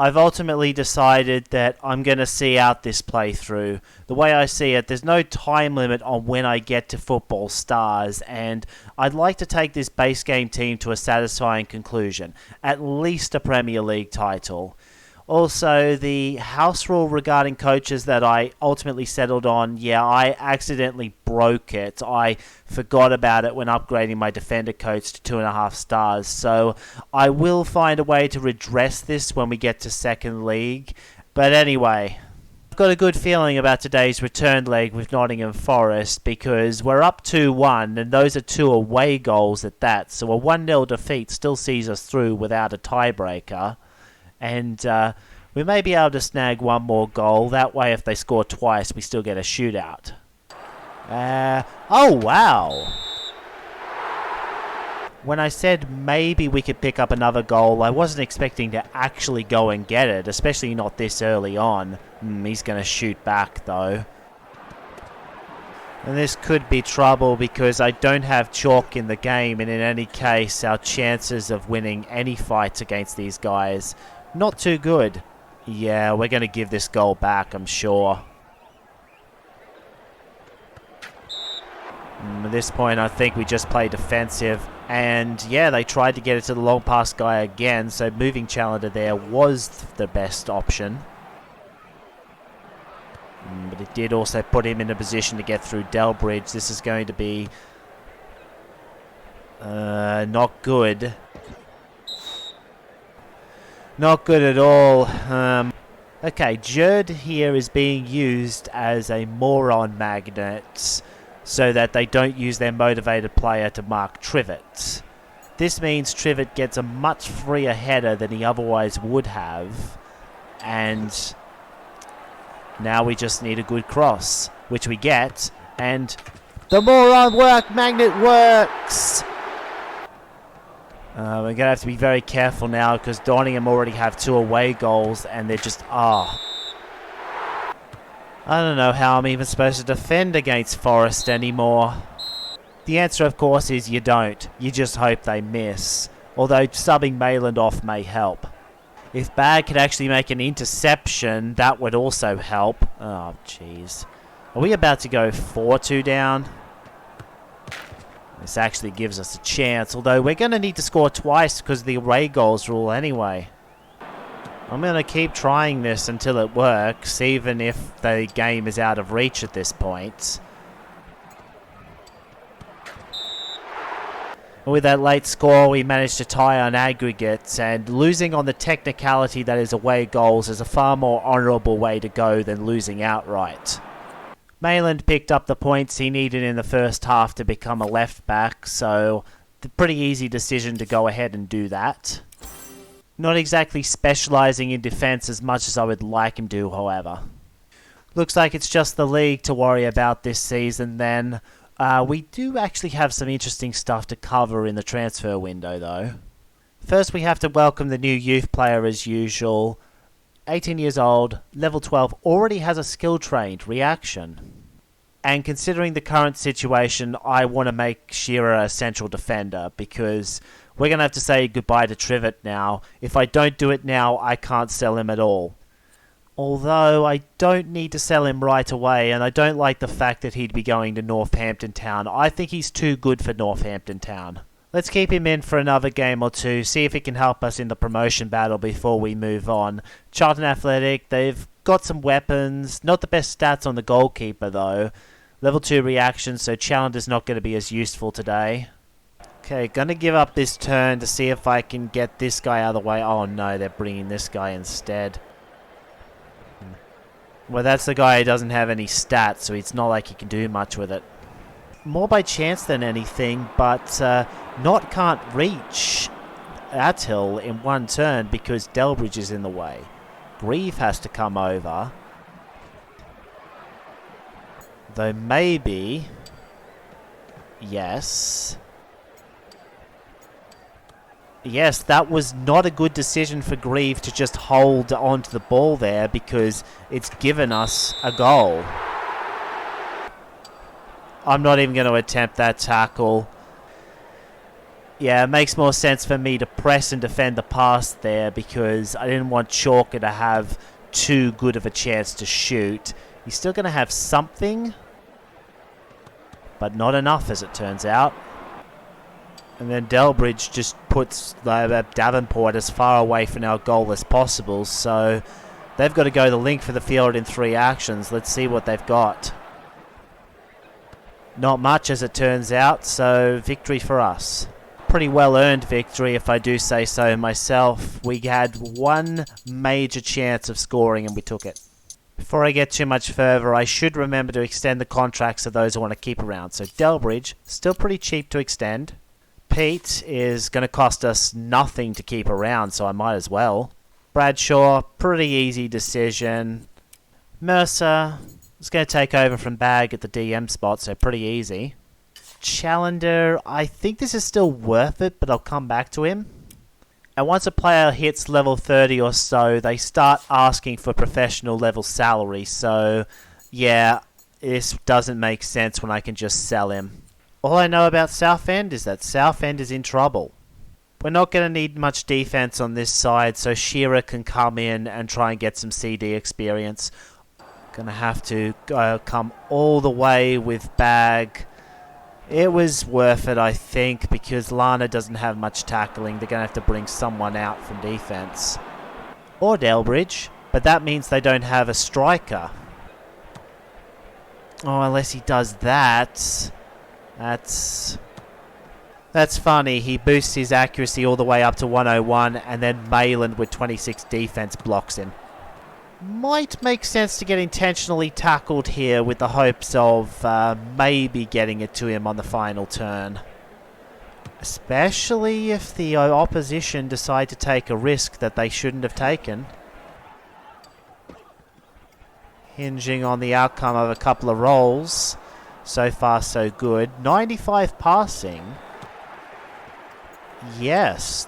I've ultimately decided that I'm going to see out this playthrough. The way I see it, there's no time limit on when I get to football stars, and I'd like to take this base game team to a satisfying conclusion, at least a Premier League title. Also, the house rule regarding coaches that I ultimately settled on, yeah, I accidentally broke it. I forgot about it when upgrading my defender coach to 2.5 stars. So I will find a way to redress this when we get to second league. But anyway, I've got a good feeling about today's return leg with Nottingham Forest because we're up 2-1 and those are 2 away goals at that. So a 1-0 defeat still sees us through without a tiebreaker. And we may be able to snag 1 more goal. That way, if they score twice, we still get a shootout. Oh, wow. When I said maybe we could pick up another goal, I wasn't expecting to actually go and get it, especially not this early on. He's going to shoot back, though. And this could be trouble because I don't have chalk in the game, and in any case, our chances of winning any fights against these guys, not too good. Yeah, we're going to give this goal back, I'm sure. At this point, I think we just play defensive. And yeah, they tried to get it to the long pass guy again, so moving Challenger there was the best option. But it did also put him in a position to get through Delbridge. This is going to be not good. Not good at all. Okay, Jerd here is being used as a moron magnet so that they don't use their motivated player to mark Trivet. This means Trivet gets a much freer header than he otherwise would have. And now we just need a good cross, which we get. And the moron magnet works! We're going to have to be very careful now because Nottingham already have 2 away goals and they're just, I don't know how I'm even supposed to defend against Forest anymore. The answer, of course, is you don't. You just hope they miss. Although subbing Mayland off may help. If Bag could actually make an interception, that would also help. Oh, jeez. Are we about to go 4-2 down? This actually gives us a chance, although we're going to need to score twice because of the away goals rule anyway. I'm going to keep trying this until it works, even if the game is out of reach at this point. With that late score, we managed to tie on aggregates, and losing on the technicality that is away goals is a far more honourable way to go than losing outright. Mayland picked up the points he needed in the first half to become a left back, so a pretty easy decision to go ahead and do that. Not exactly specialising in defence as much as I would like him to, however. Looks like it's just the league to worry about this season then. We do actually have some interesting stuff to cover in the transfer window though. First we have to welcome the new youth player as usual. 18 years old, level 12, already has a skill trained reaction. And considering the current situation, I want to make Shearer a central defender because we're going to have to say goodbye to Trivet now. If I don't do it now, I can't sell him at all. Although I don't need to sell him right away, and I don't like the fact that he'd be going to Northampton Town. I think he's too good for Northampton Town. Let's keep him in for another game or two, see if he can help us in the promotion battle before we move on. Charlton Athletic, they've got some weapons. Not the best stats on the goalkeeper, though. Level 2 reaction, so Challenger's not going to be as useful today. Okay, gonna give up this turn to see if I can get this guy out of the way. Oh no, they're bringing this guy instead. Well, that's the guy who doesn't have any stats, so it's not like he can do much with it. More by chance than anything, but Not can't reach Attil in one turn because Delbridge is in the way. Grieve has to come over. Though maybe... Yes. Yes, that was not a good decision for Grieve to just hold onto the ball there because it's given us a goal. I'm not even going to attempt that tackle. Yeah, it makes more sense for me to press and defend the pass there because I didn't want Chalker to have too good of a chance to shoot. He's still going to have something, but not enough as it turns out. And then Delbridge just puts Davenport as far away from our goal as possible, so they've got to go the length for the field in 3 actions. Let's see what they've got. Not much as it turns out, so victory for us. Pretty well earned victory if I do say so myself. We had one major chance of scoring and we took it. Before I get too much further, I should remember to extend the contracts of those I want to keep around. So Delbridge, still pretty cheap to extend. Pete is going to cost us nothing to keep around, so I might as well. Bradshaw, pretty easy decision. Mercer is going to take over from Bagg at the DM spot, so pretty easy. Challenger, I think this is still worth it, but I'll come back to him. And once a player hits level 30 or so, they start asking for professional level salary. So, yeah, this doesn't make sense when I can just sell him. All I know about Southend is that Southend is in trouble. We're not going to need much defense on this side, so Shearer can come in and try and get some CD experience. Going to have to come all the way with Bagg. It was worth it, I think, because Lana doesn't have much tackling. They're going to have to bring someone out from defense. Or Delbridge, but that means they don't have a striker. Oh, unless he does that. That's funny. He boosts his accuracy all the way up to 101, and then Mayland with 26 defense blocks him. Might make sense to get intentionally tackled here with the hopes of maybe getting it to him on the final turn. Especially if the opposition decide to take a risk that they shouldn't have taken. Hinging on the outcome of a couple of rolls. So far so good. 95 passing. Yes,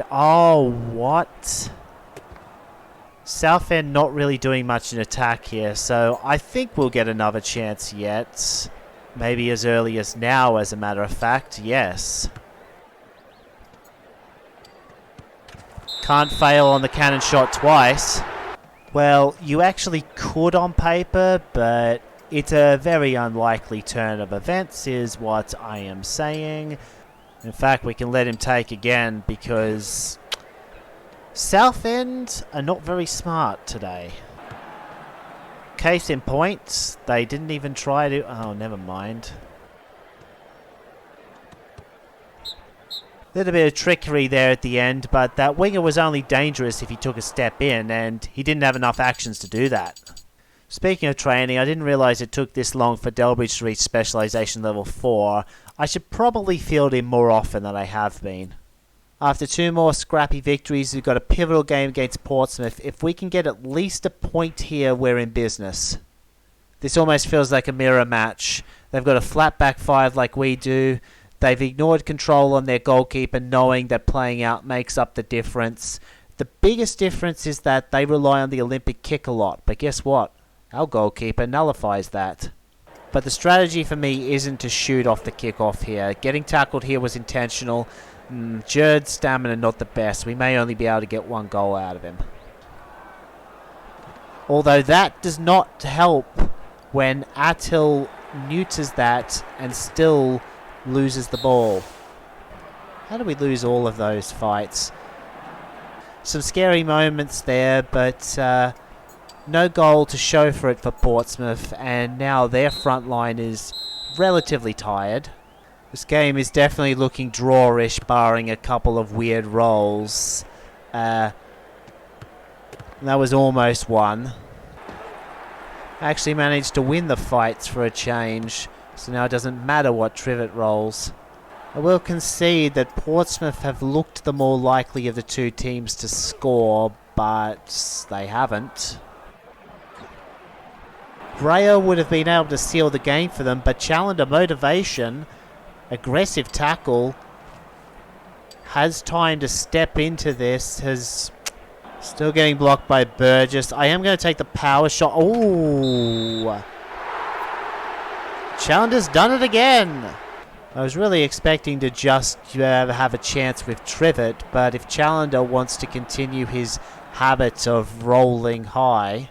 oh, what? Southend not really doing much in attack here, so I think we'll get another chance yet. Maybe as early as now, as a matter of fact, yes. Can't fail on the cannon shot twice. Well, you actually could on paper, but it's a very unlikely turn of events is what I am saying. In fact, we can let him take again because Southend are not very smart today. Case in point, they didn't even try to... Oh, never mind. Little bit of trickery there at the end, but that winger was only dangerous if he took a step in, and he didn't have enough actions to do that. Speaking of training, I didn't realise it took this long for Delbridge to reach Specialisation Level 4. I should probably field him more often than I have been. After 2 more scrappy victories, we've got a pivotal game against Portsmouth. If we can get at least a point here, we're in business. This almost feels like a mirror match. They've got a flat back 5 like we do. They've ignored control on their goalkeeper, knowing that playing out makes up the difference. The biggest difference is that they rely on the Olympic kick a lot. But guess what? Our goalkeeper nullifies that. But the strategy for me isn't to shoot off the kick-off here. Getting tackled here was intentional. Jerd's stamina not the best. We may only be able to get 1 goal out of him. Although that does not help when Attil neuters that and still loses the ball. How do we lose all of those fights? Some scary moments there, but no goal to show for it for Portsmouth, and now their front line is relatively tired. This game is definitely looking drawish, barring a couple of weird rolls. That was almost one. Actually managed to win the fights for a change, so now it doesn't matter what trivet rolls. I will concede that Portsmouth have looked the more likely of the 2 teams to score, but they haven't. Grayer would have been able to seal the game for them, but Challenger motivation, aggressive tackle, has time to step into this, has still getting blocked by Burgess. I am going to take the power shot. Oh! Challenger's done it again. I was really expecting to just have a chance with Trivet, but if Challenger wants to continue his habit of rolling high...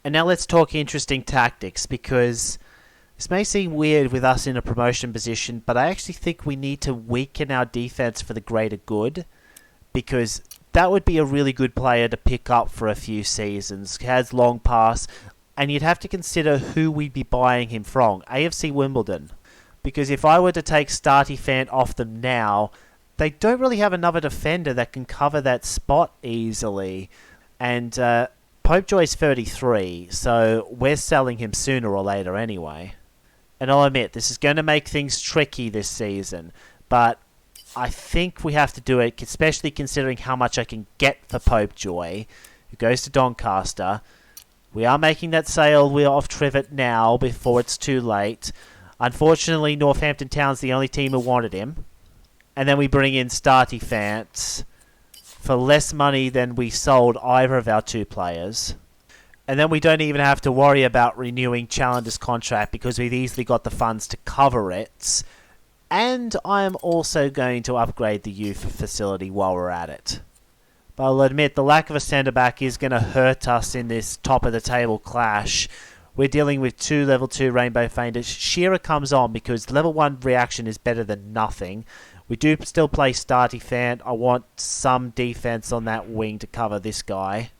And now let's talk interesting tactics, because this may seem weird with us in a promotion position, but I actually think we need to weaken our defense for the greater good, because that would be a really good player to pick up for a few seasons. Has long pass, and you'd have to consider who we'd be buying him from. AFC Wimbledon. Because if I were to take Starty Fant off them now, they don't really have another defender that can cover that spot easily. And Popejoy's 33, so we're selling him sooner or later anyway. And I'll admit, this is going to make things tricky this season, but I think we have to do it, especially considering how much I can get for Popejoy, who goes to Doncaster. We are making that sale off Trivet now before it's too late. Unfortunately, Northampton Town's the only team who wanted him. And then we bring in Starty Fant for less money than we sold either of our two players. And then we don't even have to worry about renewing Challenger's contract because we've easily got the funds to cover it. And I'm also going to upgrade the youth facility while we're at it. But I'll admit, the lack of a centre-back is going to hurt us in this top-of-the-table clash. We're dealing with two level 2 Rainbow Fainters. Shearer comes on because level 1 reaction is better than nothing. We do still play Starty Fant. I want some defense on that wing to cover this guy.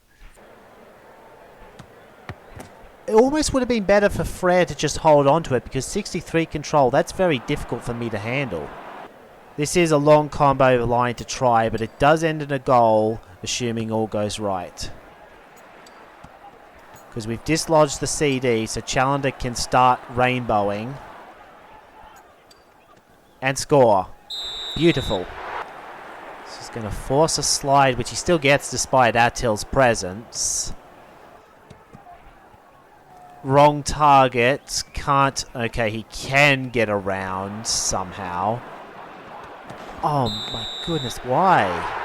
It almost would have been better for Frere to just hold on to it because 63 control, that's very difficult for me to handle. This is a long combo line to try, but it does end in a goal, assuming all goes right. Because we've dislodged the CD, so Challenger can start rainbowing. And score. Beautiful. This is going to force a slide, which he still gets despite Attil's presence. Wrong target. Can't... Okay, he can get around somehow. Oh my goodness, why?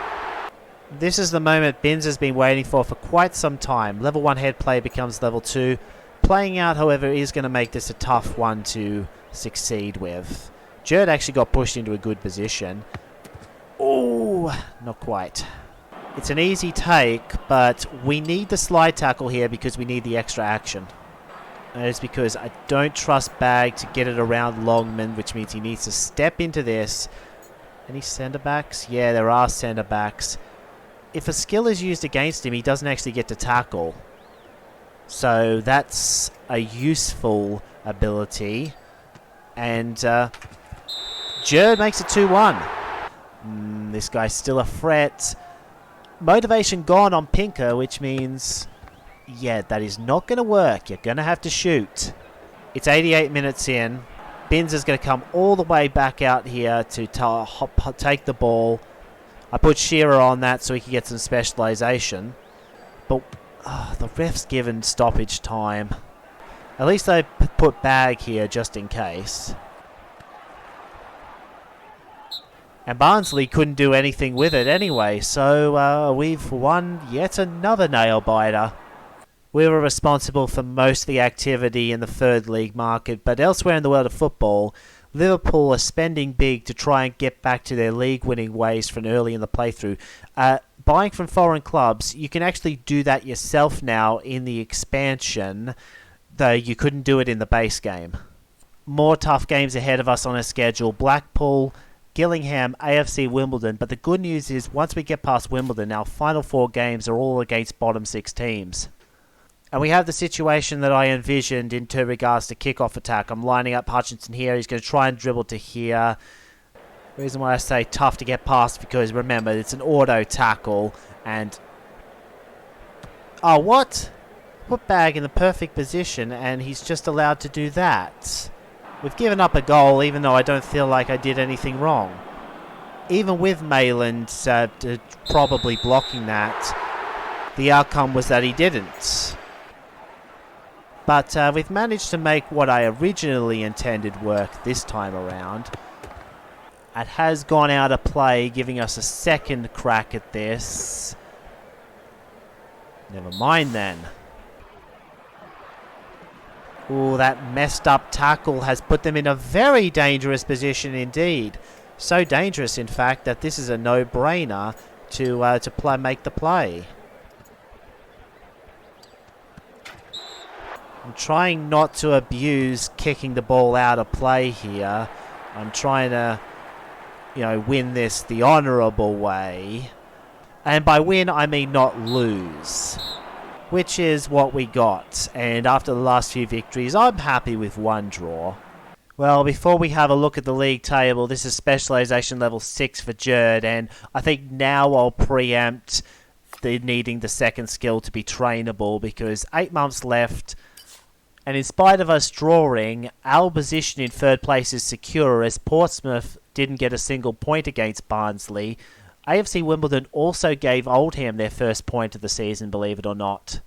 This is the moment Binns has been waiting for quite some time. Level 1 head play becomes level 2. Playing out, however, is going to make this a tough one to succeed with. Jerd actually got pushed into a good position. Oh, not quite. It's an easy take, but we need the slide tackle here because we need the extra action. And it's because I don't trust Bag to get it around Longman, which means he needs to step into this. Any centre-backs? Yeah, there are centre-backs. If a skill is used against him, he doesn't actually get to tackle. So that's a useful ability. And Jerd makes it 2-1. This guy's still a threat. Motivation gone on Pinker, which means... Yeah, that is not going to work. You're going to have to shoot. It's 88 minutes in. Binns is going to come all the way back out here to take the ball. I put Shearer on that so he can get some specialisation. But the ref's given stoppage time. At least I put Bag here just in case. And Barnsley couldn't do anything with it anyway, so we've won yet another nail-biter. We were responsible for most of the activity in the third league market, but elsewhere in the world of football, Liverpool are spending big to try and get back to their league-winning ways from early in the playthrough. Buying from foreign clubs, you can actually do that yourself now in the expansion, though you couldn't do it in the base game. More tough games ahead of us on our schedule. Blackpool, Gillingham, AFC Wimbledon, but the good news is once we get past Wimbledon, our final 4 games are all against bottom 6 teams. And we have the situation that I envisioned in regards to kick-off attack. I'm lining up Hutchinson here. He's going to try and dribble to here. The reason why I say tough to get past because, remember, it's an auto tackle. And... Oh, what? Put Bag in the perfect position, and he's just allowed to do that. We've given up a goal, even though I don't feel like I did anything wrong. Even with Mayland probably blocking that, the outcome was that he didn't. But we've managed to make what I originally intended work this time around. It has gone out of play, giving us a second crack at this. Never mind then. Ooh, that messed up tackle has put them in a very dangerous position indeed. So dangerous, in fact, that this is a no-brainer to make the play. I'm trying not to abuse kicking the ball out of play here. I'm trying to, win this the honourable way. And by win, I mean not lose. Which is what we got. And after the last few victories, I'm happy with one draw. Well, before we have a look at the league table, this is specialisation level 6 for Jerd. And I think now I'll preempt needing the second skill to be trainable, because 8 months left. And in spite of us drawing, our position in third place is secure, as Portsmouth didn't get a single point against Barnsley. AFC Wimbledon also gave Oldham their first point of the season, believe it or not.